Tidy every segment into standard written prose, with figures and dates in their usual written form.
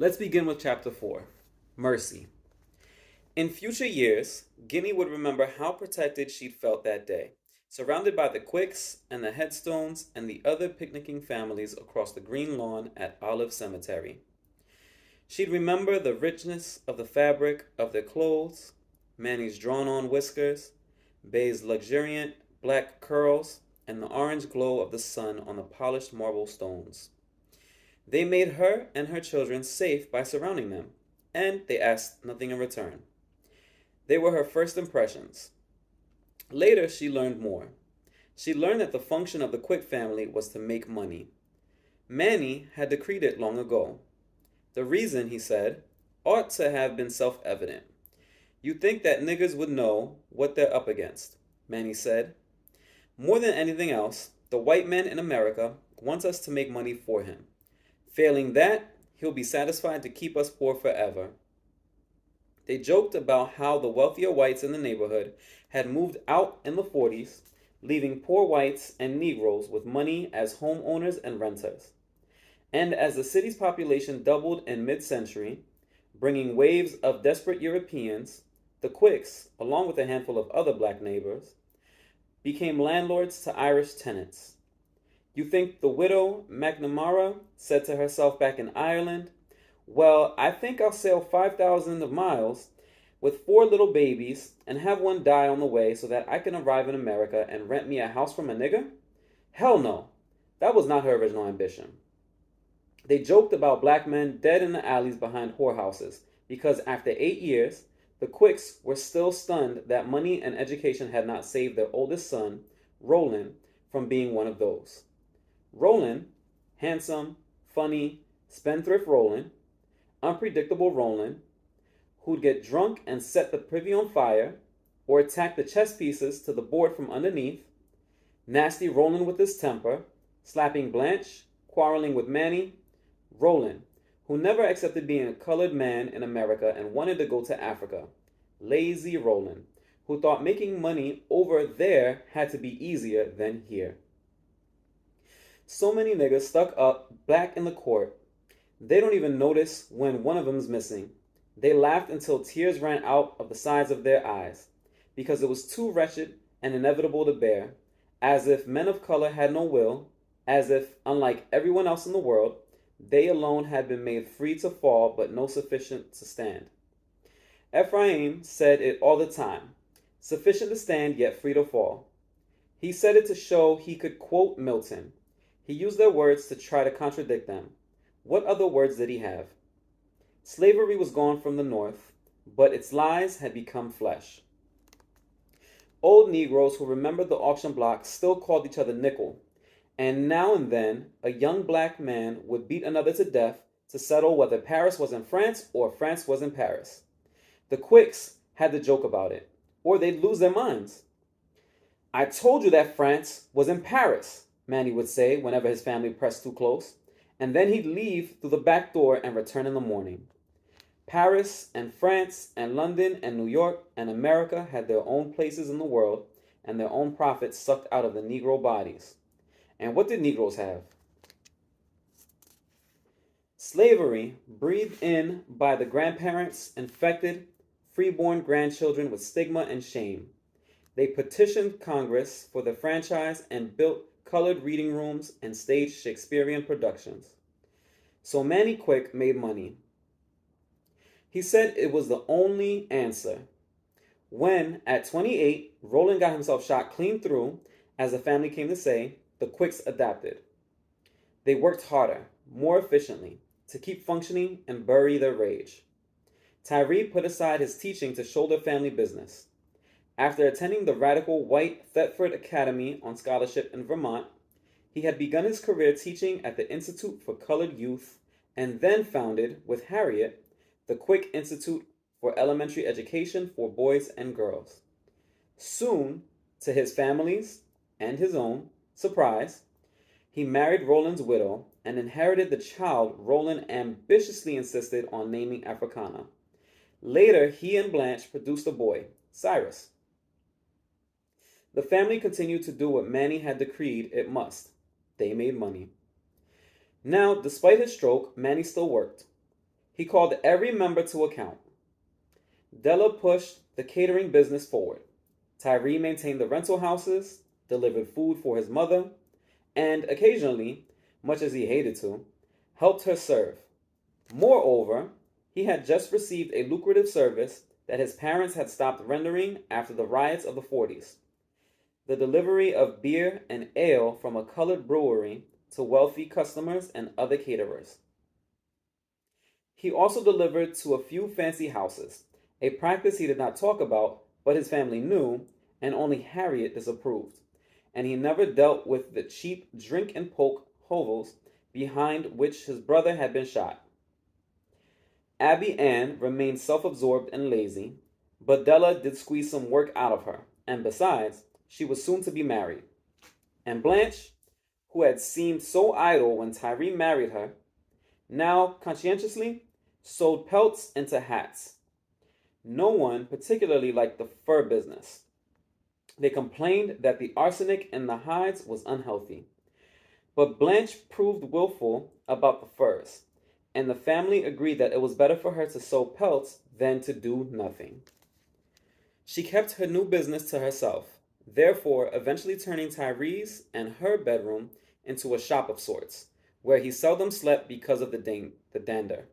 Let's begin with Chapter 4 Mercy. In future years, Guinea would remember how protected she'd felt that day, surrounded by the Quicks and the headstones and the other picnicking families across the green lawn at Olive Cemetery. She'd remember the richness of the fabric of their clothes, Manny's drawn on whiskers, Bay's luxuriant black curls, and the orange glow of the sun on the polished marble stones. They made her and her children safe by surrounding them, and they asked nothing in return. They were her first impressions. Later, she learned more. She learned that the function of the Quick family was to make money. Manny had decreed it long ago. The reason, he said, ought to have been self-evident. You'd think that niggers would know what they're up against, Manny said. More than anything else, the white man in America wants us to make money for him. Failing that, he'll be satisfied to keep us poor forever. They joked about how the wealthier whites in the neighborhood had moved out in the 40s, leaving poor whites and Negroes with money as homeowners and renters. And as the city's population doubled in mid-century, bringing waves of desperate Europeans, the Quicks, along with a handful of other black neighbors, became landlords to Irish tenants. You think the widow McNamara said to herself back in Ireland, "Well, I think I'll sail 5,000 of miles with 4 little babies and have one die on the way so that I can arrive in America and rent me a house from a nigger?" Hell no, that was not her original ambition. They joked about black men dead in the alleys behind whorehouses because after 8 years, the Quicks were still stunned that money and education had not saved their oldest son, Roland, from being one of those. Roland, handsome, funny, spendthrift Roland, unpredictable Roland, who'd get drunk and set the privy on fire, or attack the chess pieces to the board from underneath, nasty Roland with his temper, slapping Blanche, quarreling with Manny, Roland, who never accepted being a colored man in America and wanted to go to Africa, lazy Roland, who thought making money over there had to be easier than here. So many niggas stuck up black in the court, they don't even notice when one of them's missing. They laughed until tears ran out of the sides of their eyes, because it was too wretched and inevitable to bear, as if men of color had no will, as if, unlike everyone else in the world, they alone had been made free to fall but no sufficient to stand. Ephraim said it all the time, sufficient to stand yet free to fall. He said it to show he could quote Milton. He used their words to try to contradict them. What other words did he have? Slavery was gone from the North, but its lies had become flesh. Old Negroes who remembered the auction block still called each other nickel, and now and then a young black man would beat another to death to settle whether Paris was in France or France was in Paris. The Quicks had to joke about it, or they'd lose their minds. "I told you that France was in Paris," Manny would say whenever his family pressed too close, and then he'd leave through the back door and return in the morning. Paris and France and London and New York and America had their own places in the world and their own profits sucked out of the Negro bodies. And what did Negroes have? Slavery, breathed in by the grandparents, infected freeborn grandchildren with stigma and shame. They petitioned Congress for the franchise and built colored reading rooms and staged Shakespearean productions. So Manny Quick made money. He said it was the only answer. When, at 28, Roland got himself shot clean through, as the family came to say, the Quicks adapted. They worked harder, more efficiently, to keep functioning and bury their rage. Cary put aside his teaching to shoulder family business. After attending the radical white Thetford Academy on scholarship in Vermont, he had begun his career teaching at the Institute for Colored Youth and then founded, with Harriet, the Quick Institute for Elementary Education for Boys and Girls. Soon, to his family's and his own surprise, he married Roland's widow and inherited the child Roland ambitiously insisted on naming Africana. Later, he and Blanche produced a boy, Cyrus. The family continued to do what Manny had decreed it must. They made money. Now, despite his stroke, Manny still worked. He called every member to account. Della pushed the catering business forward. Tyree maintained the rental houses, delivered food for his mother, and occasionally, much as he hated to, helped her serve. Moreover, he had just received a lucrative service that his parents had stopped rendering after the riots of the 40s: the delivery of beer and ale from a colored brewery to wealthy customers and other caterers. He also delivered to a few fancy houses, a practice he did not talk about, but his family knew, and only Harriet disapproved, and he never dealt with the cheap drink and poke hovels behind which his brother had been shot. Abby Ann remained self-absorbed and lazy, but Della did squeeze some work out of her, and besides, she was soon to be married. And Blanche, who had seemed so idle when Tyree married her, now conscientiously sewed pelts into hats. No one particularly liked the fur business. They complained that the arsenic in the hides was unhealthy. But Blanche proved willful about the furs, and the family agreed that it was better for her to sew pelts than to do nothing. She kept her new business to herself, therefore eventually turning Tyree's and her bedroom into a shop of sorts, where he seldom slept because of the dander.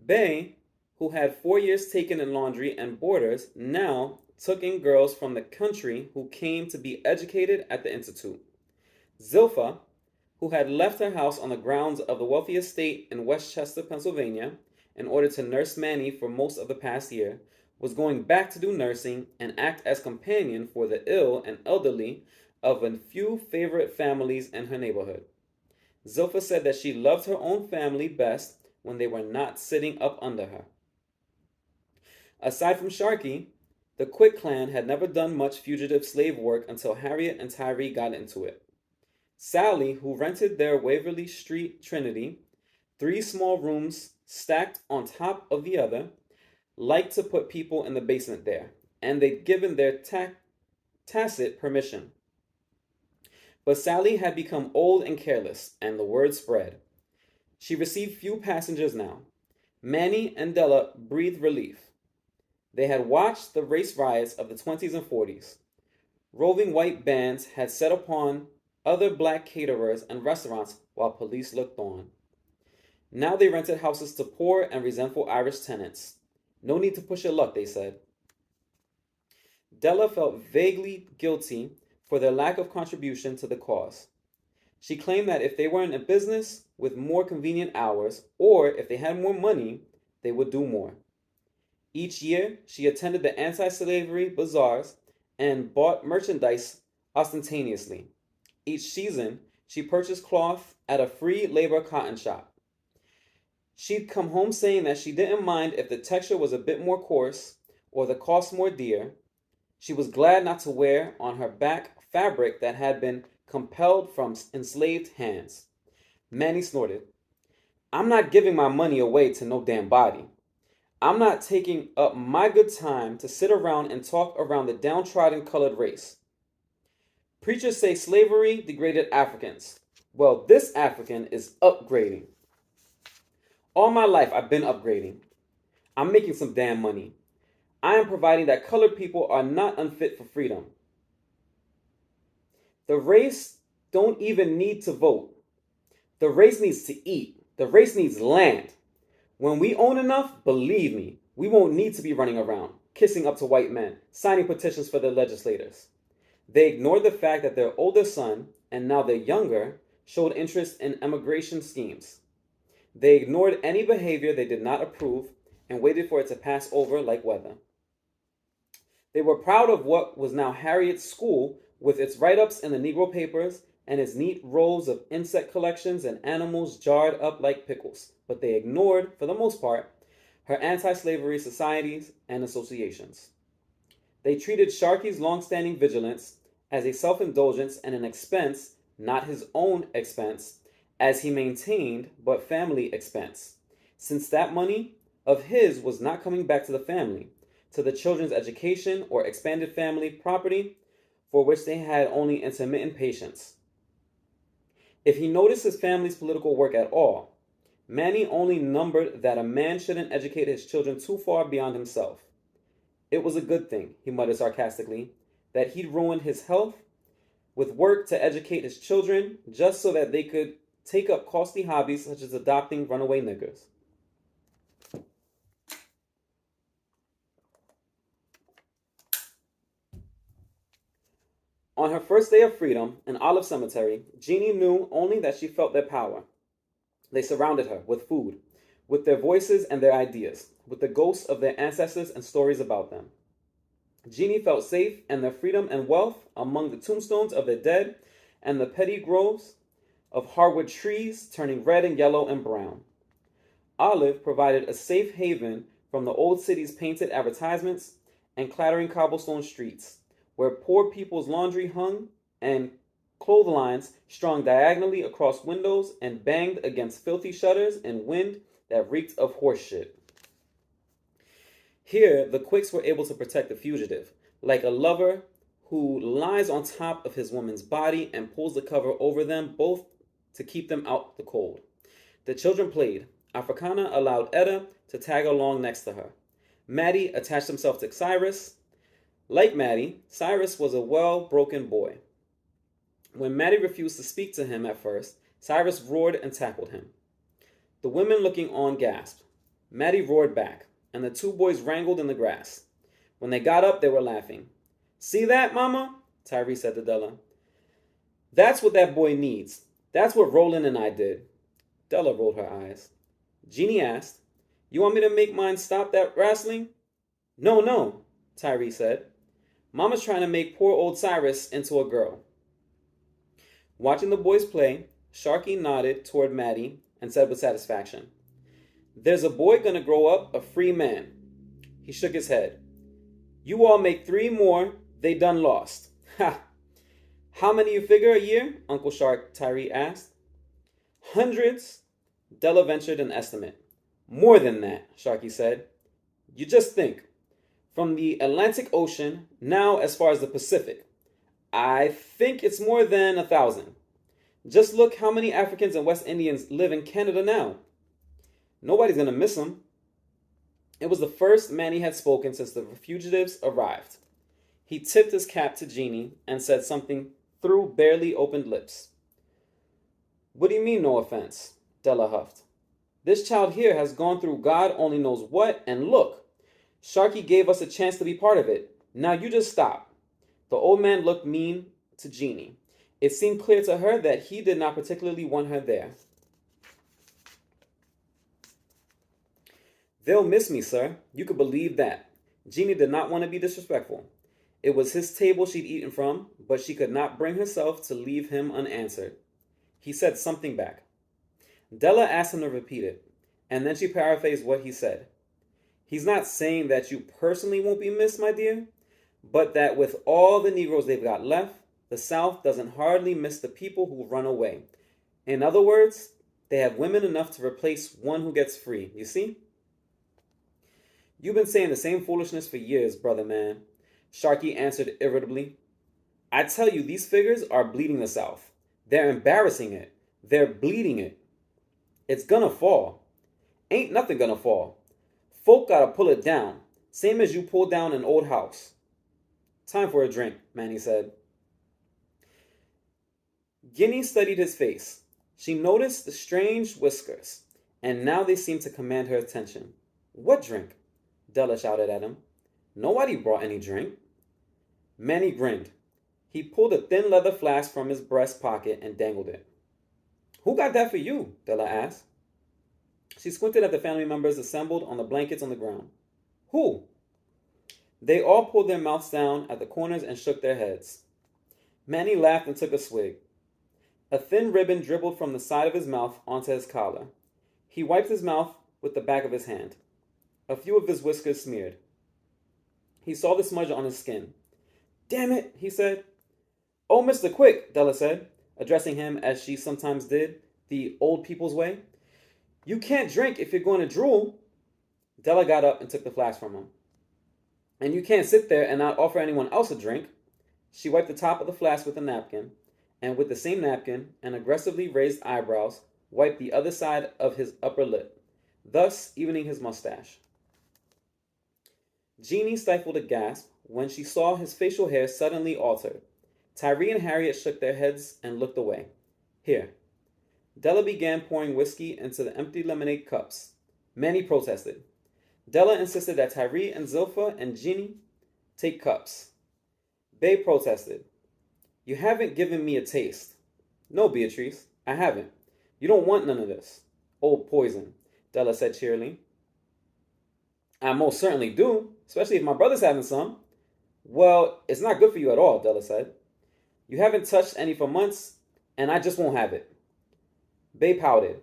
Bay, who had 4 years taken in laundry and boarders, now took in girls from the country who came to be educated at the Institute. Zilpha, who had left her house on the grounds of the wealthy estate in Westchester, Pennsylvania, in order to nurse Manny for most of the past year, was going back to do nursing and act as companion for the ill and elderly of a few favorite families in her neighborhood. Zilpha said that she loved her own family best when they were not sitting up under her. Aside from Sharkey, the Quick clan had never done much fugitive slave work until Harriet and Tyree got into it. Sally, who rented their Waverly Street Trinity, 3 small rooms stacked on top of the other, liked to put people in the basement there, and they'd given their tacit permission. But Sally had become old and careless, and the word spread. She received few passengers now. Manny and Della breathed relief. They had watched the race riots of the 20s and 40s. Roving white bands had set upon other black caterers and restaurants while police looked on. Now they rented houses to poor and resentful Irish tenants. No need to push your luck, they said. Della felt vaguely guilty for their lack of contribution to the cause. She claimed that if they were in a business with more convenient hours, or if they had more money, they would do more. Each year, she attended the anti-slavery bazaars and bought merchandise ostentatiously. Each season, she purchased cloth at a free labor cotton shop. She'd come home saying that she didn't mind if the texture was a bit more coarse or the cost more dear. She was glad not to wear on her back fabric that had been compelled from enslaved hands. Manny snorted. I'm not giving my money away to no damn body. I'm not taking up my good time to sit around and talk around the downtrodden colored race. Preachers say slavery degraded Africans. Well, this African is upgrading. All my life I've been upgrading. I'm making some damn money. I am providing that colored people are not unfit for freedom. The race don't even need to vote. The race needs to eat. The race needs land. When we own enough, believe me, we won't need to be running around, kissing up to white men, signing petitions for their legislators. They ignored the fact that their older son, and now their younger, showed interest in emigration schemes. They ignored any behavior they did not approve and waited for it to pass over like weather. They were proud of what was now Harriet's school, with its write-ups in the Negro papers and its neat rows of insect collections and animals jarred up like pickles, but they ignored, for the most part, her anti-slavery societies and associations. They treated Sharkey's long-standing vigilance as a self-indulgence and an expense, not his own expense, as he maintained, but family expense, since that money of his was not coming back to the family, to the children's education or expanded family property, for which they had only intermittent patience. If he noticed his family's political work at all, Manny only numbered that a man shouldn't educate his children too far beyond himself. It was a good thing, he muttered sarcastically, that he'd ruined his health with work to educate his children just so that they could take up costly hobbies such as adopting runaway niggers. On her first day of freedom in Olive Cemetery, Jeannie knew only that she felt their power. They surrounded her with food, with their voices and their ideas, with the ghosts of their ancestors and stories about them. Jeannie felt safe in their freedom and wealth among the tombstones of their dead and the petty groves of hardwood trees turning red and yellow and brown. Olive provided a safe haven from the old city's painted advertisements and clattering cobblestone streets, where poor people's laundry hung and clotheslines strung diagonally across windows and banged against filthy shutters in wind that reeked of horse shit. Here, the Quicks were able to protect the fugitive, like a lover who lies on top of his woman's body and pulls the cover over them both to keep them out the cold. The children played. Africana allowed Etta to tag along next to her. Maddie attached himself to Cyrus. Like Maddie, Cyrus was a well-broken boy. When Maddie refused to speak to him at first, Cyrus roared and tackled him. The women looking on gasped. Maddie roared back, and the two boys wrangled in the grass. When they got up, they were laughing. "See that, Mama?" Tyree said to Della. "That's what that boy needs. That's what Roland and I did." Della rolled her eyes. Jeannie asked, "You want me to make mine stop that wrestling?" "No, no," Tyree said. "Mama's trying to make poor old Cyrus into a girl." Watching the boys play, Sharky nodded toward Maddie and said with satisfaction, "There's a boy gonna grow up a free man." He shook his head. "You all make 3 more, they done lost." "Ha! How many you figure a year?" Uncle Shark Tyree asked. "Hundreds," Della ventured an estimate. "More than that," Sharky said. "You just think. From the Atlantic Ocean, now as far as the Pacific. I think it's more than 1,000. Just look how many Africans and West Indians live in Canada now. Nobody's gonna miss them." It was the first Manny had spoken since the fugitives arrived. He tipped his cap to Jeannie and said something through barely opened lips. "What do you mean, no offense?" Della huffed. "This child here has gone through God only knows what, and look, Sharky gave us a chance to be part of it. Now you just stop." The old man looked mean to Jeannie. It seemed clear to her that he did not particularly want her there. "They'll miss me, sir. You could believe that." Jeannie did not want to be disrespectful. It was his table she'd eaten from, but she could not bring herself to leave him unanswered. He said something back. Della asked him to repeat it, and then she paraphrased what he said. "He's not saying that you personally won't be missed, my dear, but that with all the Negroes they've got left, the South doesn't hardly miss the people who run away. In other words, they have women enough to replace one who gets free, you see?" "You've been saying the same foolishness for years, brother man," Sharky answered irritably. "I tell you, these figures are bleeding the South. They're embarrassing it. They're bleeding it. It's gonna fall. Ain't nothing gonna fall. Folk gotta pull it down, same as you pull down an old house." "Time for a drink," Manny said. Guinea studied his face. She noticed the strange whiskers, and now they seemed to command her attention. "What drink?" Della shouted at him. "Nobody brought any drink." Manny grinned. He pulled a thin leather flask from his breast pocket and dangled it. "Who got that for you?" Della asked. She squinted at the family members assembled on the blankets on the ground. "Who?" They all pulled their mouths down at the corners and shook their heads. Manny laughed and took a swig. A thin ribbon dribbled from the side of his mouth onto his collar. He wiped his mouth with the back of his hand. A few of his whiskers smeared. He saw the smudge on his skin. "Damn it," he said. "Oh, Mr. Quick," Della said, addressing him as she sometimes did, the old people's way. "You can't drink if you're going to drool." Della got up and took the flask from him. "And you can't sit there and not offer anyone else a drink." She wiped the top of the flask with a napkin, and with the same napkin and aggressively raised eyebrows, wiped the other side of his upper lip, thus evening his mustache. Jeannie stifled a gasp when she saw his facial hair suddenly altered. Tyree and Harriet shook their heads and looked away. Here. Della began pouring whiskey into the empty lemonade cups. Manny protested. Della insisted that Tyree and Zilpha and Jeannie take cups. Bay protested. You haven't given me a taste. No, Beatrice, I haven't. You don't want none of this. Old poison, Della said cheerily. I most certainly do, especially if my brother's having some. Well, it's not good for you at all, Della said. You haven't touched any for months, and I just won't have it. Bay pouted.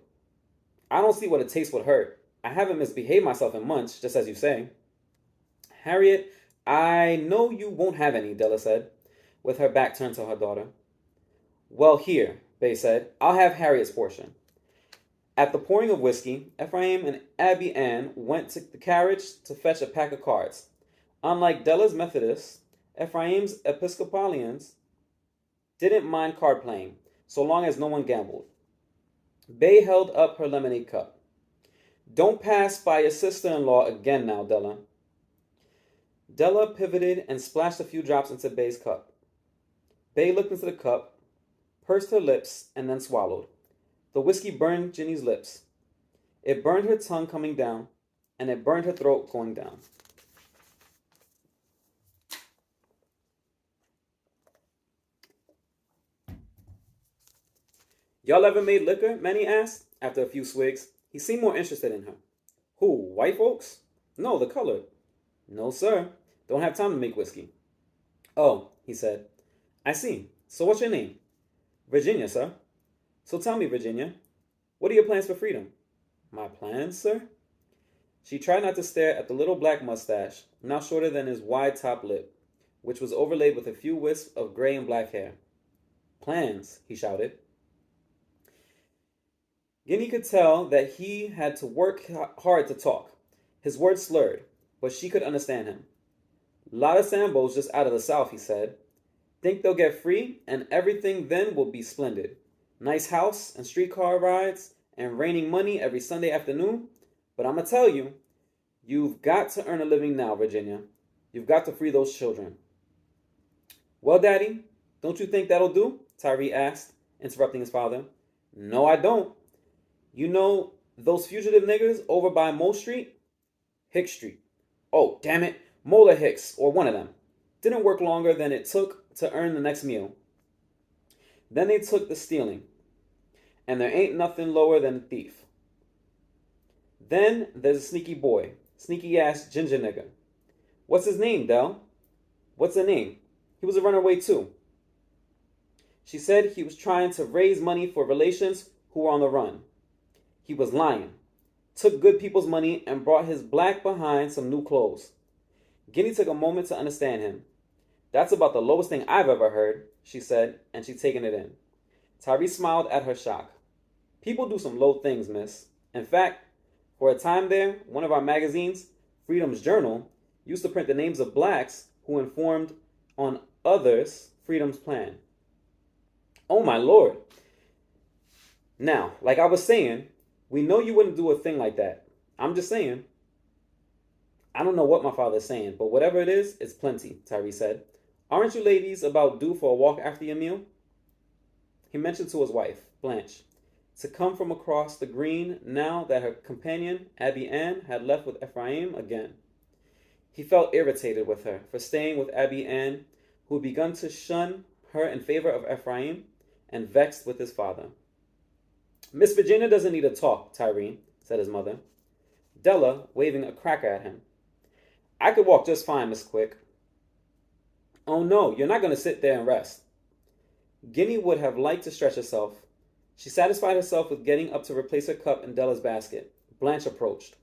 I don't see what a taste would hurt. I haven't misbehaved myself in months, just as you say. Harriet, I know you won't have any, Della said, with her back turned to her daughter. Well, here, Bay said, I'll have Harriet's portion. At the pouring of whiskey, Ephraim and Abby Ann went to the carriage to fetch a pack of cards. Unlike Della's Methodists, Ephraim's Episcopalians didn't mind card playing, so long as no one gambled. Bay held up her lemonade cup. Don't pass by your sister-in-law again now, Della. Della pivoted and splashed a few drops into Bay's cup. Bay looked into the cup, pursed her lips, and then swallowed. The whiskey burned Ginny's lips. It burned her tongue coming down, and it burned her throat going down. Y'all ever made liquor? Manny asked, after a few swigs. He seemed more interested in her. Who, white folks? No, the colored. No, sir. Don't have time to make whiskey. Oh, he said. I see. So what's your name? Virginia, sir. So tell me, Virginia, what are your plans for freedom? My plans, sir? She tried not to stare at the little black mustache, now shorter than his wide top lip, which was overlaid with a few wisps of gray and black hair. Plans, he shouted. Guinea could tell that he had to work hard to talk. His words slurred, but she could understand him. Lot of Sambos just out of the South, he said. Think they'll get free, and everything then will be splendid. Nice house and streetcar rides and raining money every Sunday afternoon. But I'm going to tell you, you've got to earn a living now, Virginia. You've got to free those children. Well, Daddy, don't you think that'll do? Tyree asked, interrupting his father. No, I don't. You know those fugitive niggers over by Mole Street? Hicks Street. Oh, damn it. Mola Hicks, or one of them. Didn't work longer than it took to earn the next meal. Then they took the stealing. And there ain't nothing lower than a thief. Then there's a sneaky boy. Sneaky-ass ginger nigger. What's his name, Del? What's the name? He was a runaway, too. She said he was trying to raise money for relations who were on the run. He was lying. Took good people's money and brought his black behind some new clothes. Guinea took a moment to understand him. That's about the lowest thing I've ever heard, she said, and she'd taken it in. Tyree smiled at her shock. People do some low things, miss. In fact, for a time there, one of our magazines, Freedom's Journal, used to print the names of blacks who informed on others' freedom's plan. Oh, my Lord. Now, like I was saying, we know you wouldn't do a thing like that. I'm just saying. I don't know what my father's saying, but whatever it is, it's plenty, Tyree said. Aren't you ladies about due for a walk after your meal? He mentioned to his wife, Blanche, to come from across the green now that her companion, Abby Ann, had left with Ephraim again. He felt irritated with her for staying with Abby Ann, who had begun to shun her in favor of Ephraim, and vexed with his father. Miss Virginia doesn't need a talk, Tyree, said his mother. Della, waving a cracker at him. I could walk just fine, Miss Quick. Oh no, you're not going to sit there and rest. Guinea would have liked to stretch herself. She satisfied herself with getting up to replace her cup in Della's basket. Blanche approached.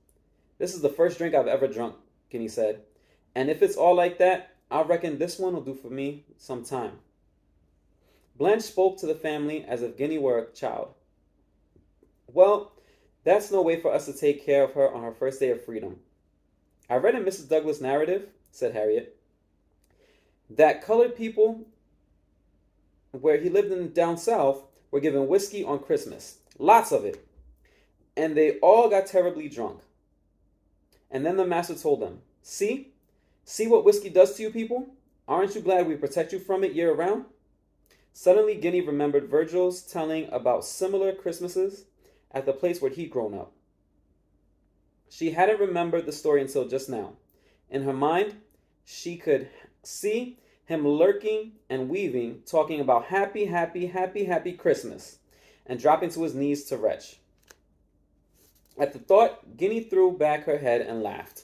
This is the first drink I've ever drunk, Guinea said. And if it's all like that, I reckon this one will do for me some time. Blanche spoke to the family as if Guinea were a child. Well, that's no way for us to take care of her on her first day of freedom. I read in Mrs. Douglas' narrative, said Harriet, that colored people where he lived in down south were given whiskey on Christmas, Lots of it. And they all got terribly drunk. And then the master told them, See what whiskey does to you people? Aren't you glad we protect you from it year round? Suddenly, Guinea remembered Virgil's telling about similar Christmases at the place where he'd grown up. She hadn't remembered the story until just now. In her mind, she could see him lurking and weaving, talking about happy, happy, happy, happy Christmas, and dropping to his knees to retch. At the thought, Guinea threw back her head and laughed.